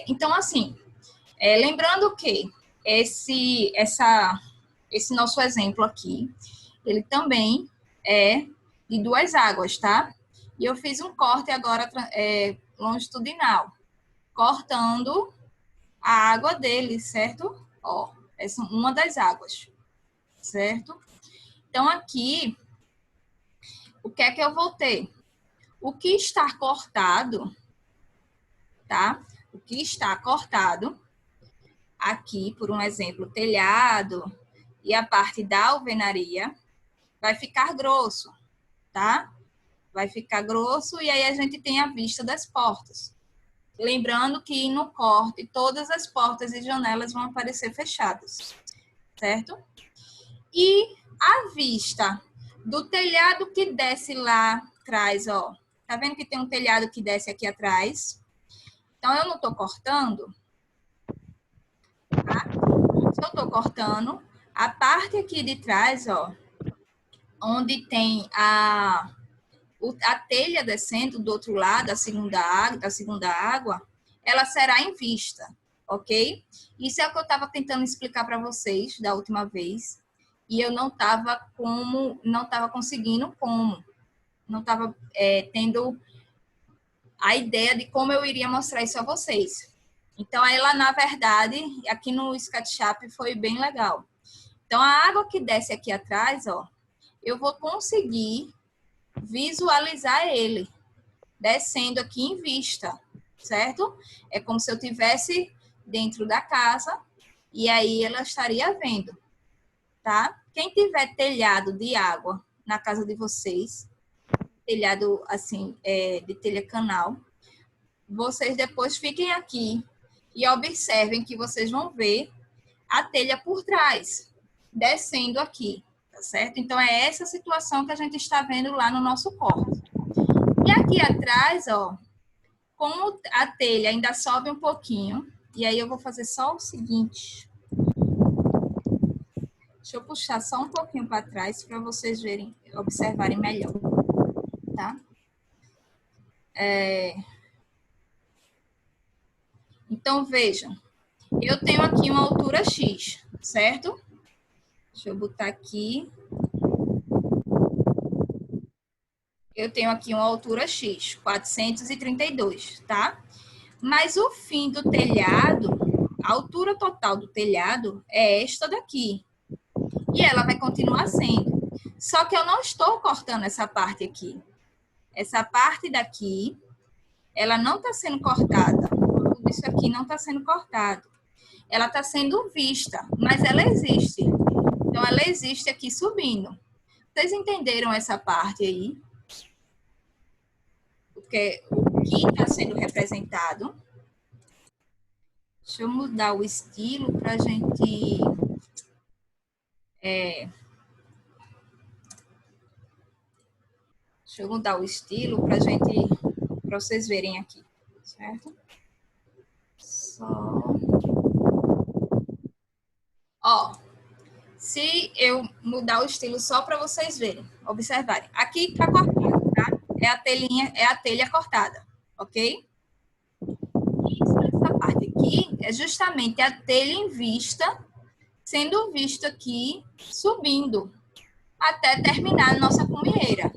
Então, assim, lembrando que esse nosso exemplo aqui, ele também é de duas águas, tá? E eu fiz um corte agora longitudinal, cortando a água dele, certo? Ó, essa é uma das águas, certo? Então, aqui, o que é que eu vou ter? O que está cortado, tá? O que está cortado, aqui, por um exemplo, telhado e a parte da alvenaria, vai ficar grosso, tá? Vai ficar grosso e aí a gente tem a vista das portas. Lembrando que no corte, todas as portas e janelas vão aparecer fechadas, certo? E a vista do telhado que desce lá atrás, ó. Tá vendo que tem um telhado que desce aqui atrás? Então, eu não tô cortando, tá? Se eu tô cortando, a parte aqui de trás, ó, onde tem a telha descendo do outro lado, da segunda água, ela será em vista, ok? Isso é o que eu estava tentando explicar para vocês da última vez, e eu não estava conseguindo como. Não estava tendo a ideia de como eu iria mostrar isso a vocês. Então, ela, na verdade, aqui no SketchUp foi bem legal. Então, a água que desce aqui atrás, ó, eu vou conseguir visualizar ele descendo aqui em vista, certo? É como se eu tivesse dentro da casa e aí ela estaria vendo, tá? Quem tiver telhado de água na casa de vocês, telhado assim, de telha canal, vocês depois fiquem aqui e observem que vocês vão ver a telha por trás, descendo aqui, tá certo? Então, é essa situação que a gente está vendo lá no nosso corte. E aqui atrás, ó, como a telha ainda sobe um pouquinho, e aí eu vou fazer só o seguinte. Deixa eu puxar só um pouquinho para trás para vocês verem, observarem melhor, tá? Então, vejam, eu tenho aqui uma altura X, certo? Deixa eu botar aqui. Eu tenho aqui uma altura X, 432, tá? Mas o fim do telhado, a altura total do telhado é esta daqui. E ela vai continuar sendo. Só que eu não estou cortando essa parte aqui. Essa parte daqui, ela não está sendo cortada. Tudo isso aqui não está sendo cortado. Ela está sendo vista, mas ela existe. Então, ela existe aqui subindo. Vocês entenderam essa parte aí? Porque o que está sendo representado. Deixa eu mudar o estilo para a gente... Deixa eu mudar o estilo para vocês verem aqui, certo? Só... Ó, se eu mudar o estilo só para vocês verem, observarem. Aqui está cortado, tá? É a telha cortada, ok? Essa parte aqui é justamente a telha em vista, sendo vista aqui, subindo, até terminar a nossa cumieira.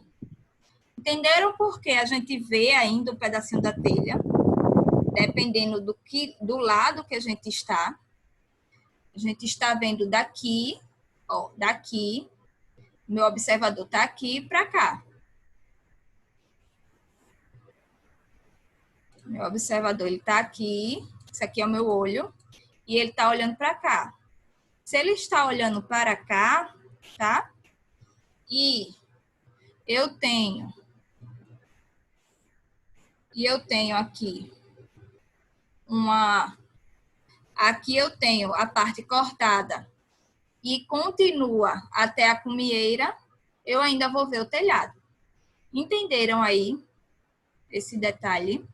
Entenderam por que a gente vê ainda um pedacinho da telha, dependendo do lado que a gente está. A gente está vendo daqui, ó, daqui, meu observador está aqui para cá. Meu observador, ele está aqui, esse aqui é o meu olho, e ele está olhando para cá. Se ele está olhando para cá, tá? E eu tenho aqui aqui eu tenho a parte cortada e continua até a cumieira, eu ainda vou ver o telhado. Entenderam aí esse detalhe?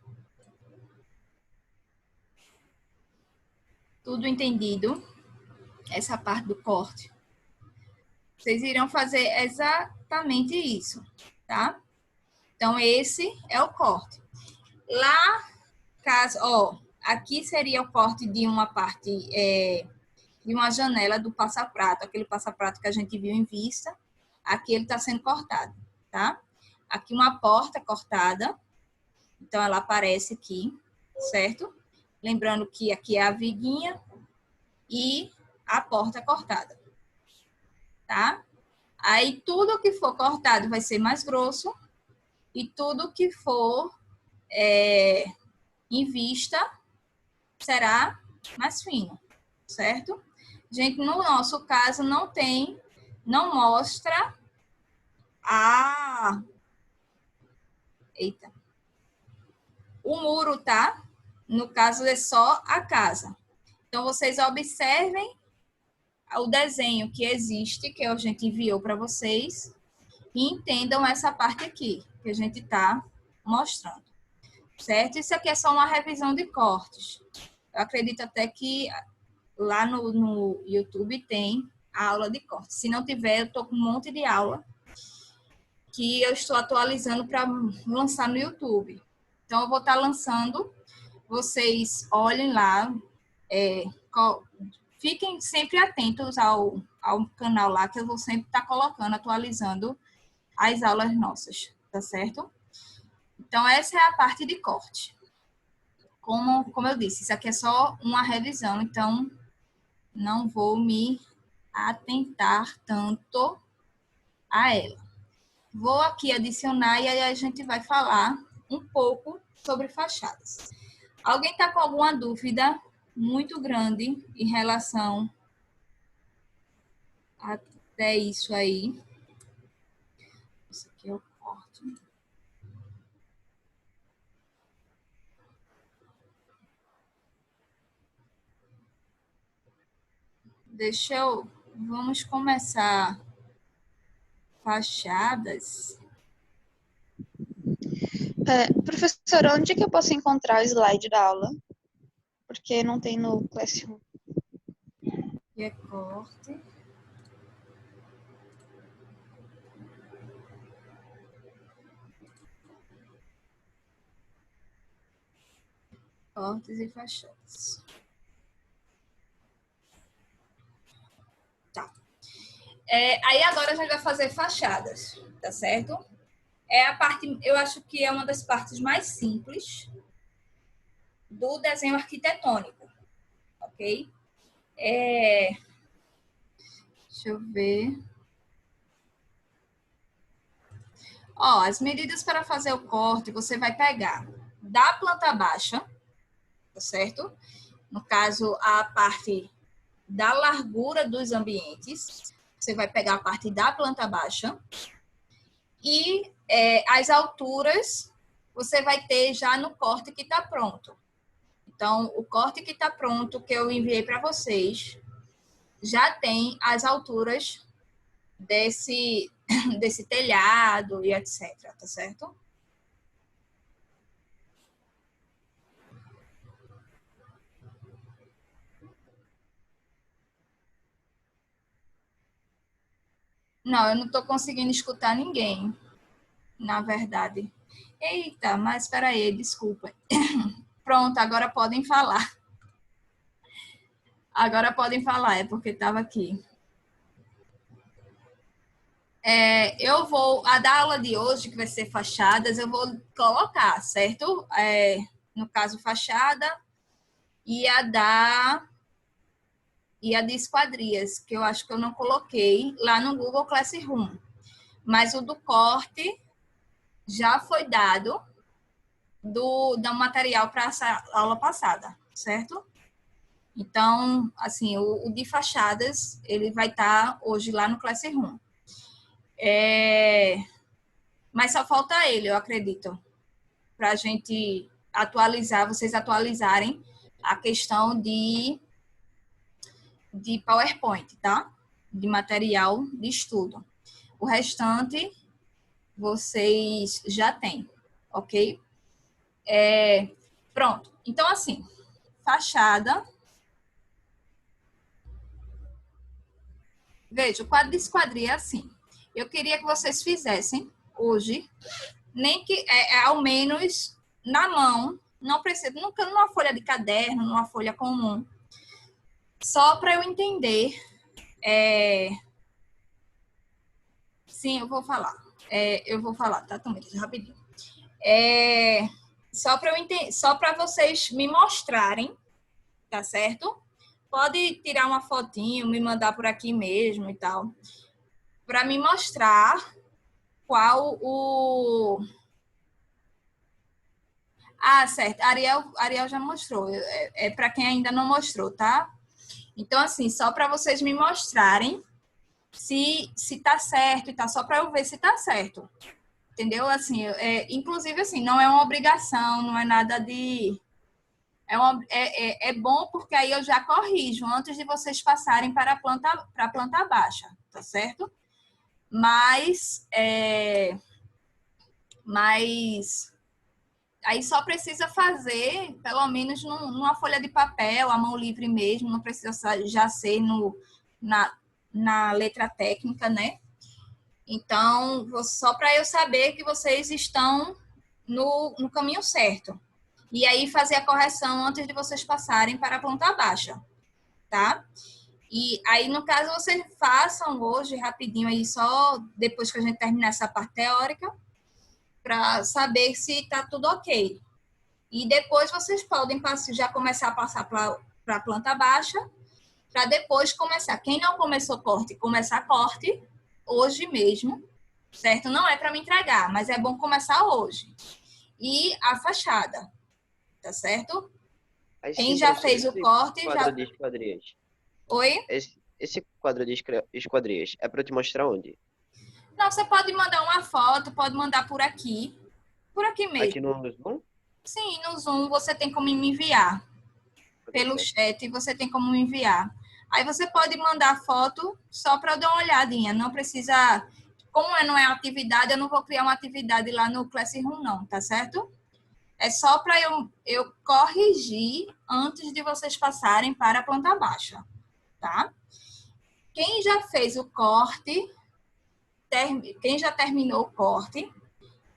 Tudo entendido? Essa parte do corte. Vocês irão fazer exatamente isso, tá? Então, esse é o corte. Lá, caso, ó, Aqui seria o corte de uma parte, de uma janela do passaprato, aquele passaprato que a gente viu em vista. Aqui ele está sendo cortado, tá? Aqui uma porta cortada, então ela aparece aqui, certo? Lembrando que aqui é a viguinha e a porta cortada, tá? Aí tudo que for cortado vai ser mais grosso e tudo que for em vista será mais fino, certo? Gente, no nosso caso não mostra o muro, tá? No caso é só a casa. Então vocês observem o desenho que existe, que a gente enviou para vocês, e entendam essa parte aqui, que a gente está mostrando, certo? Isso aqui é só uma revisão de cortes. Eu acredito até que lá no YouTube tem a aula de cortes. Se não tiver, eu estou com um monte de aula que eu estou atualizando para lançar no YouTube. Então, eu vou estar lançando, vocês olhem lá, fiquem sempre atentos ao canal lá, que eu vou sempre estar colocando, atualizando as aulas nossas, tá certo? Então, essa é a parte de corte. Como eu disse, isso aqui é só uma revisão, então não vou me atentar tanto a ela. Vou aqui adicionar e aí a gente vai falar um pouco sobre fachadas. Alguém está com alguma dúvida muito grande em relação até isso aí? Isso aqui eu corto. Vamos começar fachadas. Professora, onde é que eu posso encontrar o slide da aula? Porque não tem no Classroom. Recorte. Cortes e fachadas. Tá. Aí agora a gente vai fazer fachadas, tá certo? É a parte, eu acho que é uma das partes mais simples do desenho arquitetônico, ok? Deixa eu ver. Ó, as medidas para fazer o corte, você vai pegar da planta baixa, tá certo? No caso, a parte da largura dos ambientes, você vai pegar a parte da planta baixa e as alturas você vai ter já no corte que está pronto. Então, o corte que está pronto, que eu enviei para vocês, já tem as alturas desse telhado e etc, tá certo? Não, eu não estou conseguindo escutar ninguém, na verdade. Eita, mas espera aí, desculpa. Pronto, agora podem falar. Agora podem falar, é porque estava aqui. Eu vou, a da aula de hoje, que vai ser fachadas, eu vou colocar, certo? No caso, fachada e a de esquadrias, que eu acho que eu não coloquei lá no Google Classroom. Mas o do corte já foi dado do material para essa aula passada, certo? Então, assim, o de fachadas, ele vai estar hoje lá no Classroom. Mas só falta ele, eu acredito, para a gente atualizar, vocês atualizarem a questão de PowerPoint, tá? De material de estudo. O restante, vocês já têm, ok? Pronto. Então, assim, fachada. Veja, o quadro de esquadria é assim. Eu queria que vocês fizessem hoje, nem que ao menos na mão, Não precisa, nunca numa folha de caderno, numa folha comum. Só para eu entender. Sim, eu vou falar. Tá, Tomires, rapidinho. Só para eu entender, só para vocês me mostrarem, tá certo? Pode tirar uma fotinho, me mandar por aqui mesmo e tal, para me mostrar qual o... Ah, certo. Ariel já mostrou. Para quem ainda não mostrou, tá? Então, assim, só para vocês me mostrarem se tá certo e tá, só para eu ver se tá certo. Entendeu? Assim, inclusive, assim, não é uma obrigação, não é nada de... É bom porque aí eu já corrijo antes de vocês passarem para a planta baixa, tá certo? Mas aí só precisa fazer, pelo menos numa folha de papel, à mão livre mesmo, não precisa já ser na letra técnica, né? Então, só para eu saber que vocês estão no caminho certo. E aí fazer a correção antes de vocês passarem para a planta baixa, tá? E aí, no caso, vocês façam hoje, rapidinho, aí só depois que a gente terminar essa parte teórica, para saber se está tudo ok. E depois vocês podem já começar a passar para a planta baixa, para depois começar. Quem não começou corte, começar corte hoje mesmo, certo? Não é para me entregar, mas é bom começar hoje. E a fachada, tá certo? Aí, Quem sim, já fez o corte... quadro de esquadrias. Oi? Esse quadro de esquadrias é para te mostrar onde? Não, você pode mandar uma foto, pode mandar por aqui mesmo. Aqui no Zoom? Sim, no Zoom você tem como me enviar. Pelo chat você tem como me enviar. Aí você pode mandar foto só para eu dar uma olhadinha. Não precisa... Como não é atividade, eu não vou criar uma atividade lá no Classroom, não, tá certo? É só para eu corrigir antes de vocês passarem para a planta baixa, tá? Quem já fez o corte, quem já terminou o corte,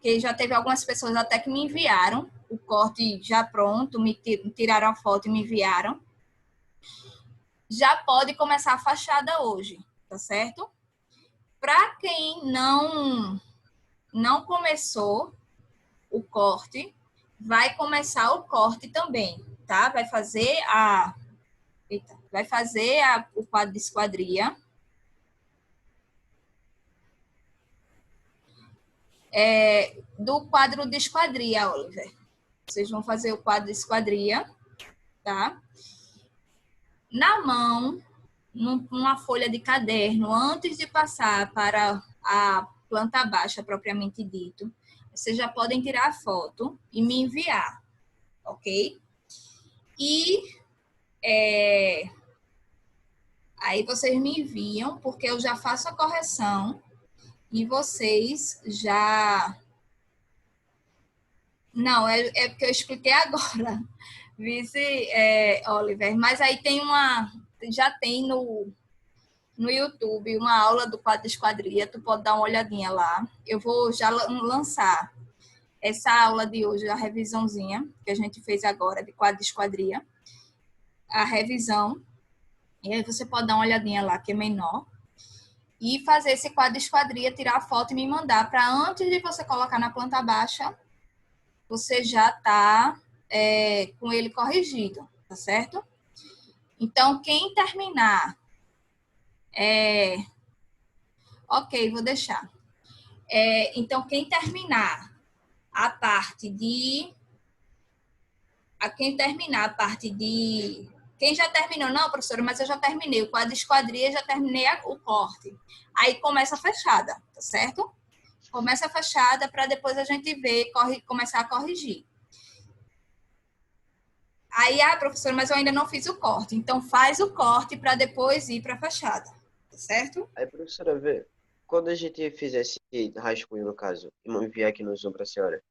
que já teve algumas pessoas até que me enviaram o corte já pronto, me tiraram a foto e me enviaram. Já pode começar a fachada hoje, tá certo? Para quem não começou o corte, vai começar o corte também, tá? Vai fazer o quadro de esquadria. Do quadro de esquadria, Oliver. Vocês vão fazer o quadro de esquadria, tá? Na mão, numa folha de caderno, antes de passar para a planta baixa, propriamente dito, vocês já podem tirar a foto e me enviar, ok? E aí vocês me enviam, porque eu já faço a correção e vocês já... Não, é porque eu expliquei agora, vice Oliver. Mas aí já tem no YouTube uma aula do quadro de esquadria, tu pode dar uma olhadinha lá. Eu vou já lançar essa aula de hoje, a revisãozinha que a gente fez agora de quadro de esquadria, a revisão. E aí você pode dar uma olhadinha lá, que é menor. E fazer esse quadro de esquadria, tirar a foto e me mandar, para antes de você colocar na planta baixa, você já está com ele corrigido, tá certo? Então, quem terminar... Ok, vou deixar. Então, quem terminar a parte de... Quem já terminou? Não, professora, mas eu já terminei o quadro de esquadria, já terminei o corte. Aí começa a fechada, tá certo? Começa a fechada para depois a gente ver, começar a corrigir. Aí, professora, mas eu ainda não fiz o corte. Então, faz o corte para depois ir para a fachada, tá certo? Aí, professora, vê, quando a gente fizer esse rascunho, no caso, e enviar aqui no Zoom para a senhora,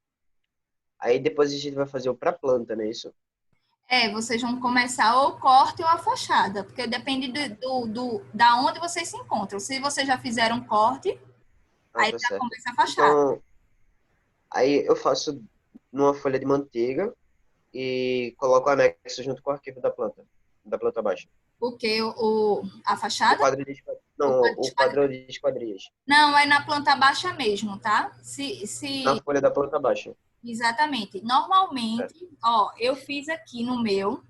aí depois a gente vai fazer o para planta, não é isso? Vocês vão começar ou o corte ou a fachada, porque depende da onde vocês se encontram. Se vocês já fizeram corte, aí tá já certo. começa a fachada. Então, aí eu faço numa folha de manteiga e coloco o anexo junto com o arquivo da planta baixa. O quê? A O fachada? quadro de, não, o quadro de esquadrias. Não, é na planta baixa mesmo, tá? Na folha da planta baixa. Exatamente. Normalmente, ó, eu fiz aqui no meu,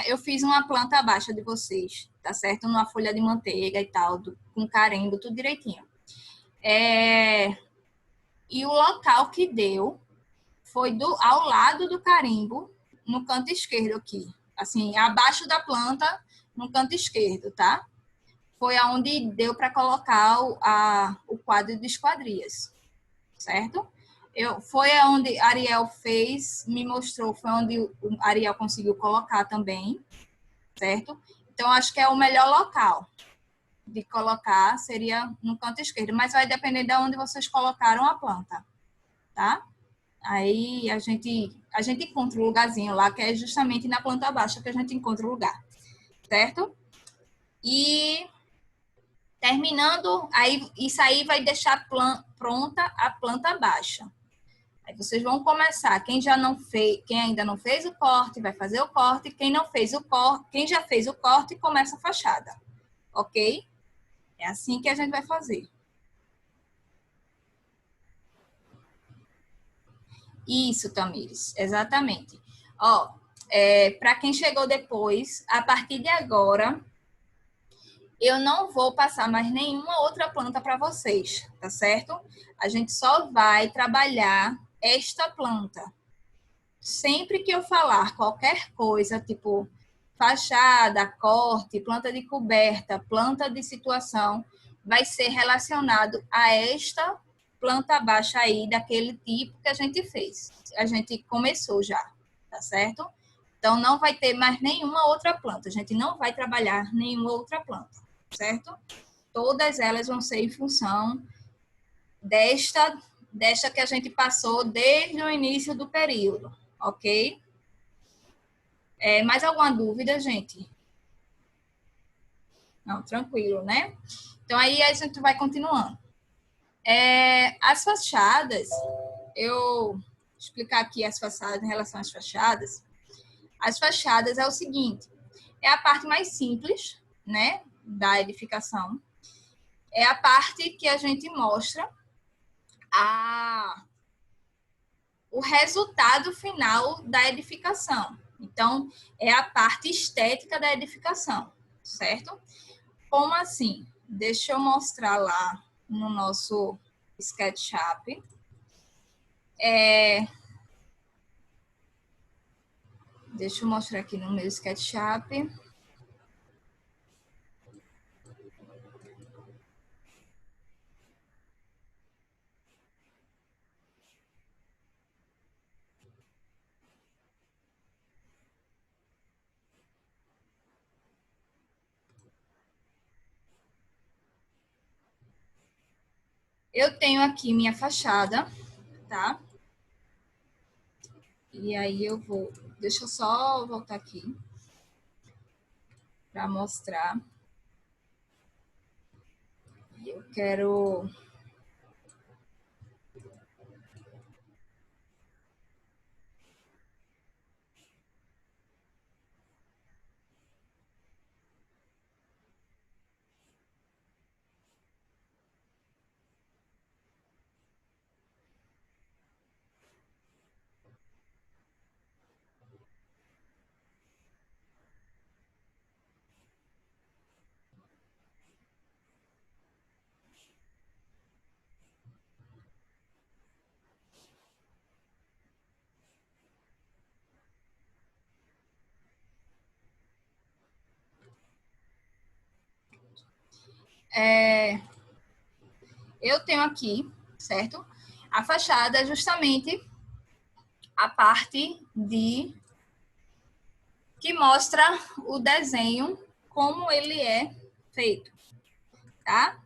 eu fiz uma planta baixa de vocês, tá certo? Numa folha de manteiga e tal, com carimbo, tudo direitinho. E o local que deu foi ao lado do carimbo, no canto esquerdo aqui. Assim, abaixo da planta, no canto esquerdo, tá? Foi aonde deu para colocar o quadro de esquadrias, certo? Foi onde Ariel fez, me mostrou, foi onde o Ariel conseguiu colocar também, certo? Então, acho que é o melhor local de colocar, seria no canto esquerdo, mas vai depender de onde vocês colocaram a planta, tá? Aí a gente encontra o lugarzinho lá, que é justamente na planta baixa que a gente encontra o lugar, certo? E terminando, aí isso aí vai deixar pronta a planta baixa. Aí vocês vão começar, quem ainda não fez o corte, vai fazer o corte, quem não fez o corte, quem já fez o corte, começa a fachada. OK? É assim que a gente vai fazer. Isso, Tamires, exatamente. Ó, para quem chegou depois, a partir de agora, eu não vou passar mais nenhuma outra planta para vocês, tá certo? A gente só vai trabalhar esta planta. Sempre que eu falar qualquer coisa, tipo fachada, corte, planta de coberta, planta de situação, vai ser relacionado a esta planta baixa aí, daquele tipo que a gente fez. A gente começou já, tá certo? Então, não vai ter mais nenhuma outra planta. A gente não vai trabalhar nenhuma outra planta, certo? Todas elas vão ser em função desta que a gente passou desde o início do período, OK? Mais alguma dúvida, gente? Não, tranquilo, né? Então, aí a gente vai continuando. As fachadas, eu vou explicar aqui as fachadas em relação às fachadas. As fachadas é o seguinte, é a parte mais simples, né, da edificação. É a parte que a gente mostra o resultado final da edificação. Então, é a parte estética da edificação, certo? Como assim? Deixa eu mostrar lá no nosso SketchUp. Deixa eu mostrar aqui no meu SketchUp. Eu tenho aqui minha fachada, tá? E aí eu vou... Deixa eu só voltar aqui para mostrar. Eu quero... Eu tenho aqui, certo? A fachada é justamente a parte que mostra o desenho, como ele é feito, tá?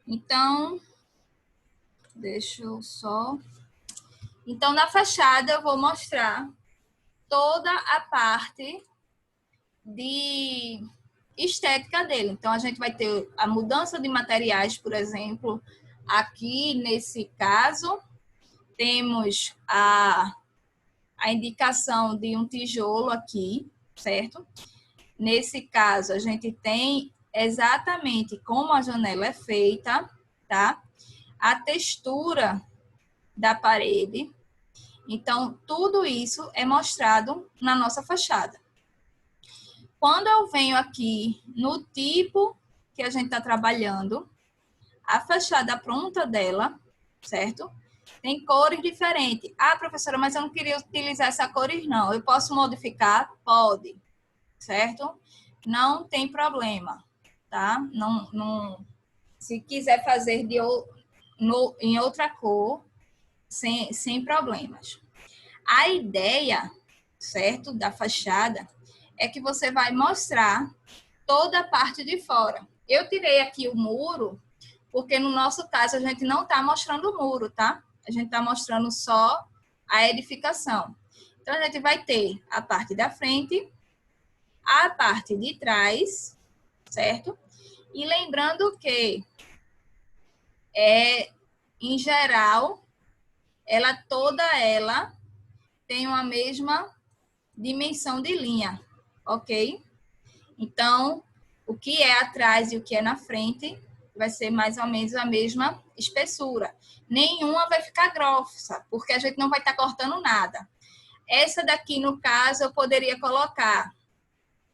Então, deixa eu só... Então, na fachada, eu vou mostrar toda a parte de estética dele. Então, a gente vai ter a mudança de materiais, por exemplo. Aqui, nesse caso, temos a a indicação de um tijolo aqui, certo? Nesse caso, a gente tem exatamente como a janela é feita, tá? A textura da parede. Então, tudo isso é mostrado na nossa fachada. Quando eu venho aqui no tipo que a gente está trabalhando, a fachada pronta dela, certo? Tem cores diferentes. Ah, professora, mas eu não queria utilizar essa cores, não. Eu posso modificar? Pode, certo? Não tem problema, tá? Se quiser fazer em outra cor, sem problemas. A ideia, certo, da fachada é que você vai mostrar toda a parte de fora. Eu tirei aqui o muro, porque no nosso caso a gente não está mostrando o muro, tá? A gente está mostrando só a edificação. Então, a gente vai ter a parte da frente, a parte de trás, certo? E lembrando que, em geral, toda ela tem uma mesma dimensão de linha, ok? Então, o que é atrás e o que é na frente vai ser mais ou menos a mesma espessura. Nenhuma vai ficar grossa, porque a gente não vai estar cortando nada. Essa daqui, no caso, eu poderia colocar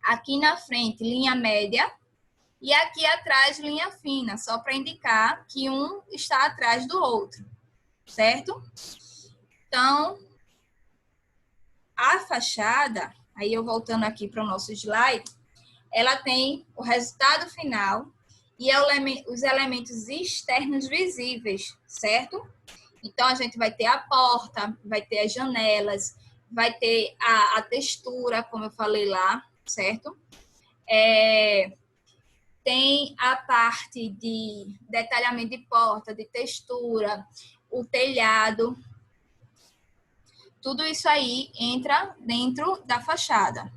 aqui na frente linha média e aqui atrás linha fina, só para indicar que um está atrás do outro, certo? Então, a fachada, aí eu voltando aqui para o nosso slide, ela tem o resultado final e os elementos externos visíveis, certo? Então, a gente vai ter a porta, vai ter as janelas, vai ter a textura, como eu falei lá, certo? Tem a parte de detalhamento de porta, de textura, o telhado. Tudo isso aí entra dentro da fachada.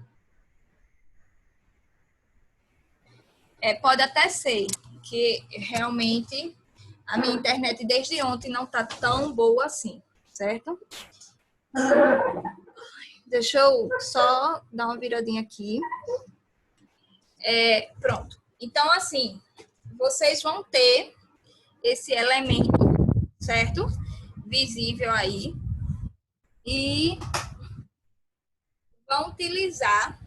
Pode até ser que realmente a minha internet desde ontem não está tão boa assim, certo? Deixa eu só dar uma viradinha aqui. Pronto. Então, assim, vocês vão ter esse elemento, certo? Visível aí. E vão utilizar.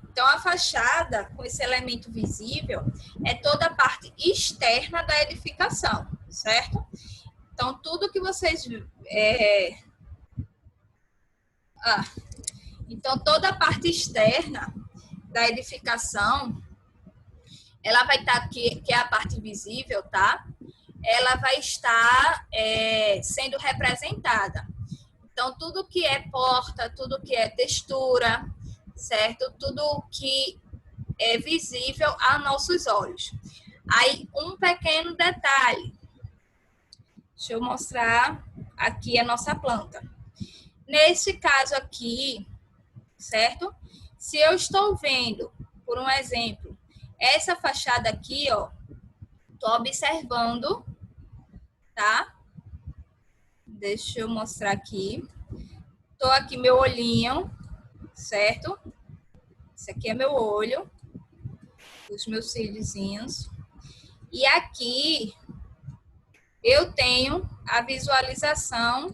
Então, a fachada, com esse elemento visível, é toda a parte externa da edificação, certo? Então, tudo que vocês... Então, toda a parte externa da edificação, ela vai estar aqui, que é a parte visível, tá? Ela vai estar sendo representada. Então, tudo que é porta, tudo que é textura, certo? Tudo que é visível a nossos olhos. Aí, um pequeno detalhe. Deixa eu mostrar aqui a nossa planta. Nesse caso aqui, certo? Se eu estou vendo, por um exemplo, essa fachada aqui, ó, tô observando, tá? Deixa eu mostrar aqui. Tô aqui meu olhinho, certo? Esse aqui é meu olho, os meus cíliozinhos. E aqui eu tenho a visualização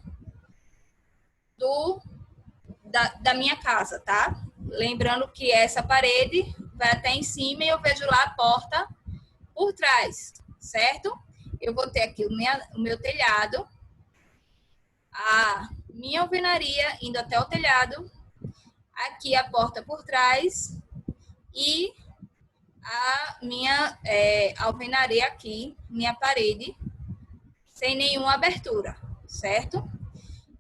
da minha casa, tá? Lembrando que essa parede vai até em cima e eu vejo lá a porta por trás, certo? Eu vou ter aqui o meu telhado, a minha alvenaria indo até o telhado, aqui a porta por trás e a minha alvenaria aqui, minha parede, sem nenhuma abertura, certo?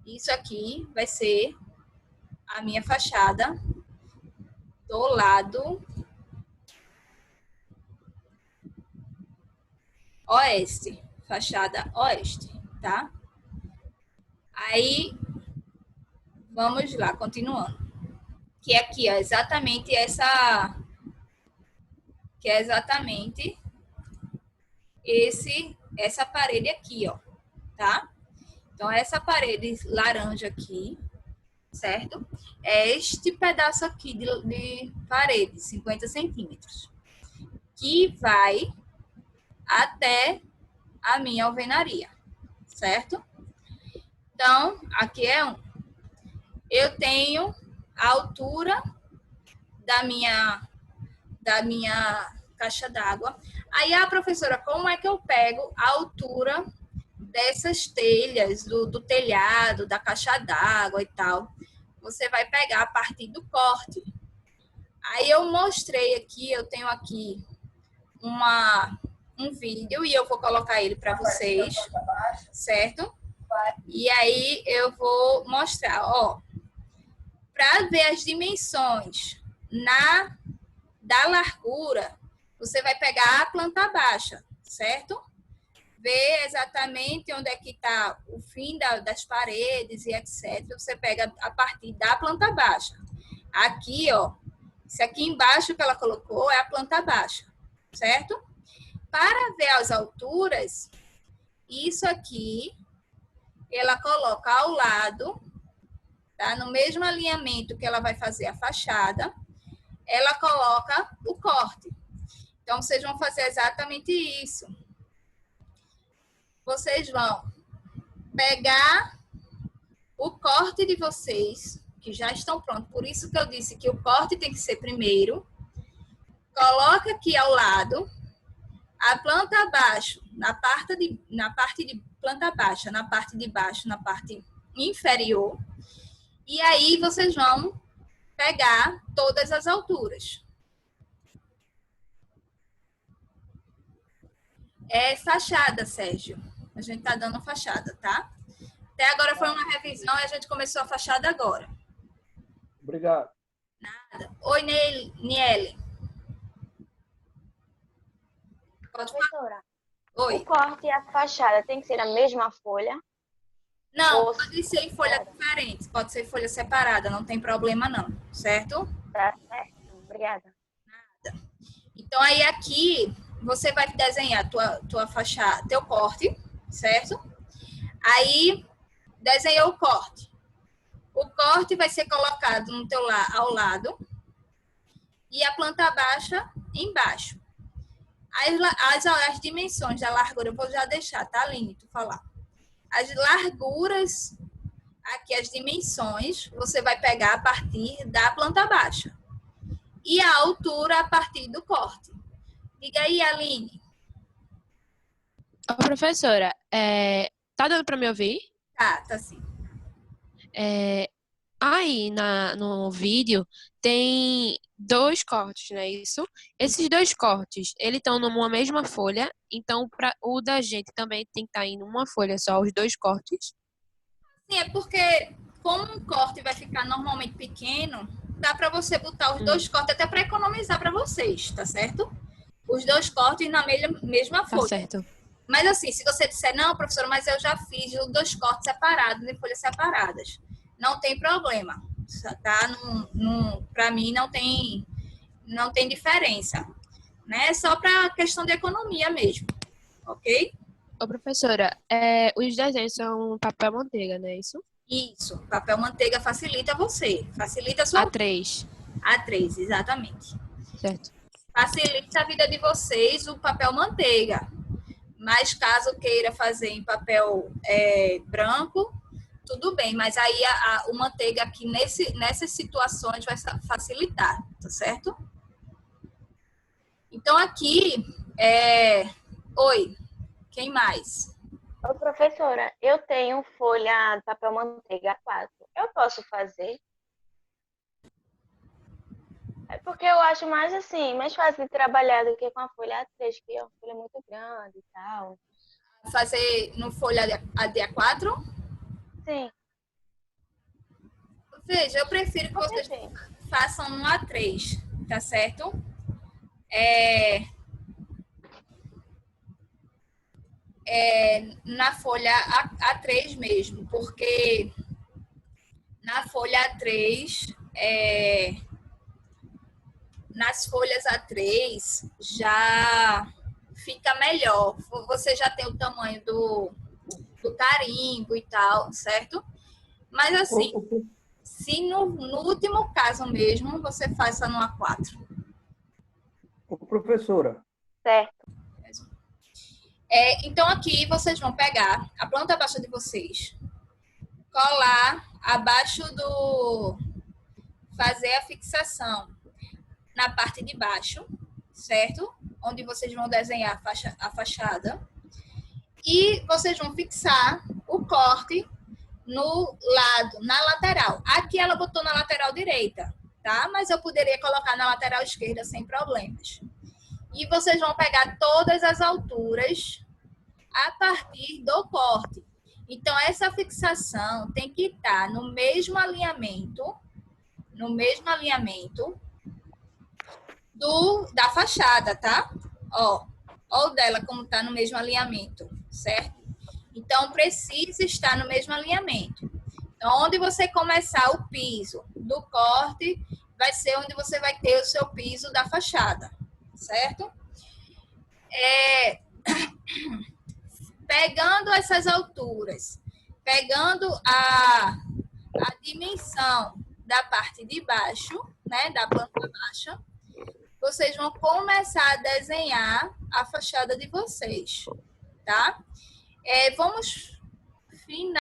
Isso aqui vai ser a minha fachada do lado oeste, fachada oeste, tá? Aí, vamos lá, continuando. Que aqui, ó, exatamente essa... Que é exatamente essa parede aqui, ó, tá? Então, essa parede laranja aqui certo? É este pedaço aqui de parede, 50 centímetros, que vai até a minha alvenaria, certo? Então, aqui é um. Eu tenho a altura da minha caixa d'água. Aí, professora, como é que eu pego a altura dessas telhas, do telhado, da caixa d'água e tal? Você vai pegar a partir do corte. Aí eu mostrei aqui, eu tenho aqui um vídeo e eu vou colocar ele para vocês, certo? E aí eu vou mostrar, ó, para ver as dimensões da largura, você vai pegar a planta baixa, certo? Ver exatamente onde é que está o fim das paredes e etc. Você pega a partir da planta baixa. Aqui, ó, isso aqui embaixo que ela colocou é a planta baixa, certo? Para ver as alturas, isso aqui, ela coloca ao lado, tá? No mesmo alinhamento que ela vai fazer a fachada, ela coloca o corte. Então, vocês vão fazer exatamente isso. Vocês vão pegar o corte de vocês, que já estão prontos. Por isso que eu disse que o corte tem que ser primeiro. Coloca aqui ao lado a planta abaixo, na parte de planta baixa, na parte de baixo, na parte inferior. E aí vocês vão pegar todas as alturas. É fachada, Sérgio. A gente tá dando fachada, tá? Até agora foi uma revisão e a gente começou a fachada agora. Obrigado. Nada. Oi, Niele. Pode falar. Professora, Oi. o corte e a fachada tem que ser a mesma folha? Não, Ou pode ser em folha diferente, pode ser folha separada, não tem problema não, certo? tá certo? Obrigada. Então, aí aqui, você vai desenhar tua fachada, teu corte, certo? Aí, desenhou o corte. O corte vai ser colocado no ao lado e a planta baixa embaixo. As dimensões da largura, eu vou já deixar, tá, Aline, tu falar. As larguras, aqui as dimensões, você vai pegar a partir da planta baixa. E a altura a partir do corte. Diga aí, Aline. Ô, professora, tá dando para me ouvir? Tá sim. Aí no vídeo tem 2 cortes, não é isso? Esses 2 cortes, eles estão numa mesma folha, então o da gente também tem que estar em uma folha só, os 2 cortes. Sim, é porque como um corte vai ficar normalmente pequeno, dá para você botar os 2 cortes até para economizar para vocês, tá certo? Os 2 cortes na mesma folha. Tá certo. Mas assim, se você disser, não, professora, mas eu já fiz os 2 cortes separados, de folhas separadas. Não tem problema, tá? Para mim não tem diferença, né? É só para questão de economia mesmo, ok? Ô, professora, os desenhos são papel manteiga, não é isso? Isso, papel manteiga facilita facilita a sua... A3. A3, exatamente. Certo. Facilita a vida de vocês o papel manteiga. Mas caso queira fazer em papel branco, tudo bem. Mas aí o manteiga aqui nessas situações vai facilitar, tá certo? Então aqui, oi, quem mais? Ô, professora, eu tenho folha de papel manteiga 4. Eu posso fazer? É porque eu acho mais assim, mais fácil de trabalhar do que com a folha A3, que é uma folha muito grande e tal. Fazer no folha A4? Sim. Veja, eu prefiro que vocês Sim. façam no A3, tá certo? Na folha A3 mesmo, porque na folha A3, nas folhas A3 já fica melhor. Você já tem o tamanho do carimbo e tal, certo? Mas assim, se no último caso mesmo, você faça no A4. Ô, professora, Certo. Então, aqui vocês vão pegar a planta baixa de vocês, colar abaixo fazer a fixação na parte de baixo, certo? Onde vocês vão desenhar a fachada. E vocês vão fixar o corte no lado, na lateral. Aqui ela botou na lateral direita, tá? Mas eu poderia colocar na lateral esquerda sem problemas. E vocês vão pegar todas as alturas a partir do corte. Então, essa fixação tem que estar no mesmo alinhamento da fachada, tá? Ó o dela como está no mesmo alinhamento, certo? Então, precisa estar no mesmo alinhamento. Então, onde você começar o piso do corte, vai ser onde você vai ter o seu piso da fachada, certo? Pegando essas alturas, pegando a dimensão da parte de baixo, né, da planta baixa, vocês vão começar a desenhar a fachada de vocês, tá? Vamos finalizar.